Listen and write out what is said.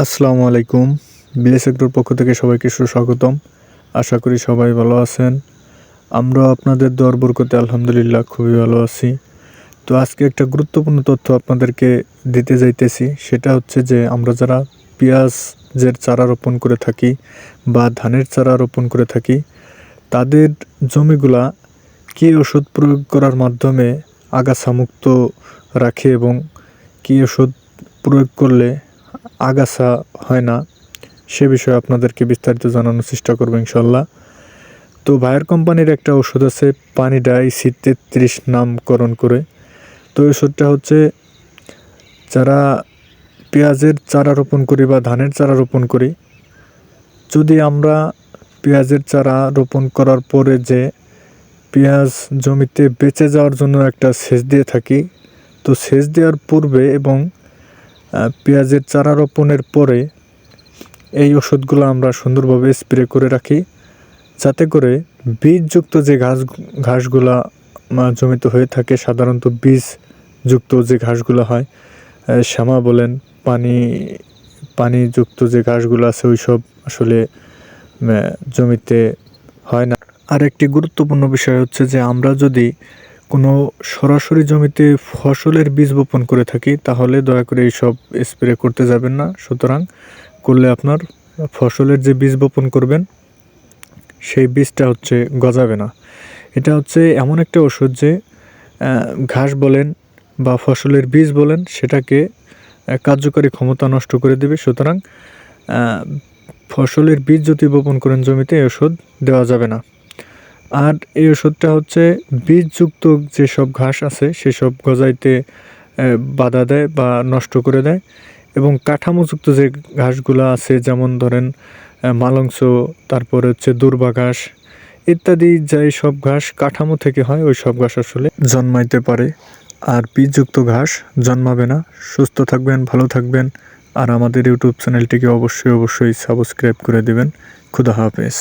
আসসালামু আলাইকুম। BS sector পক্ষ থেকে সবাইকে সুস্বাগতম। আশা করি সবাই ভালো আছেন। আমরা আপনাদের দোয়ার বরকতে আলহামদুলিল্লাহ খুবই ভালো আছি। তো আজকে একটা গুরুত্বপূর্ণ তথ্য আপনাদেরকে দিতে যাইতেছি। সেটা হচ্ছে যে আমরা যারা পেঁয়াজের চারা রোপণ করে থাকি বা ধানের চারা রোপণ করে থাকি, তাদের জমিগুলা কী ওষুধ প্রয়োগ করার মাধ্যমে আগাছামুক্ত রাখে এবং কী ওষুধ প্রয়োগ করলে আগাছা হয় না, সে বিষয়ে আপনাদেরকে বিস্তারিত জানানোর চেষ্টা করবো ইনশাল্লাহ। তো বায়ার কোম্পানির একটা ওষুধ আছে পানিডাইসি-33 নামকরণ করে। তো ওষুধটা হচ্ছে যারা পেঁয়াজের চারা রোপণ করি বা ধানের চারা রোপণ করি, যদি আমরা পেঁয়াজের চারা রোপণ করার পরে যে পেঁয়াজ জমিতে বেঁচে যাওয়ার জন্য একটা সেচ দিয়ে থাকি, তো সেচ দেওয়ার পূর্বে এবং পেঁয়াজের চারা রোপণের পরে এই ওষুধগুলো আমরা সুন্দরভাবে স্প্রে করে রাখি, যাতে করে বীজযুক্ত যে ঘাসগুলা জমিতে হয়ে থাকে, সাধারণত বীজযুক্ত যে ঘাসগুলো হয়, শ্যামা বলেন, পানিযুক্ত যে ঘাসগুলো আছে ওই সব আসলে জমিতে হয় না। আর একটি গুরুত্বপূর্ণ বিষয় হচ্ছে যে আমরা যদি কোনো সরাসরি জমিতে ফসলের বীজ বপন করে থাকি, তাহলে দয়া করে এইসব স্প্রে করতে যাবেন না। সুতরাং করলে আপনার ফসলের যে বীজ বপন করবেন সেই বীজটা হচ্ছে গজাবে না। এটা হচ্ছে এমন একটা ওষুধ যে ঘাস বলেন বা ফসলের বীজ বলেন, সেটাকে কার্যকারী ক্ষমতা নষ্ট করে দেবে। সুতরাং ফসলের বীজ যদি বপন করেন জমিতে, এই ওষুধ দেওয়া যাবে না। আর এই ওষুধটা হচ্ছে বীজযুক্ত যেসব ঘাস আছে সেসব গজাইতে বাধা দেয় বা নষ্ট করে দেয়, এবং কাঠামোযুক্ত যে ঘাসগুলো আছে, যেমন ধরেন মালংস, তারপরে হচ্ছে দুর্বা ঘাস ইত্যাদি, যেই সব ঘাস কাঠামো থেকে হয় ওই সব ঘাস আসলে জন্মাইতে পারে। আর বীজযুক্ত ঘাস জন্মাবে না। সুস্থ থাকবেন, ভালো থাকবেন, আর আমাদের ইউটিউব চ্যানেলটিকে অবশ্যই সাবস্ক্রাইব করে দিবেন। খুদা হাফেজ।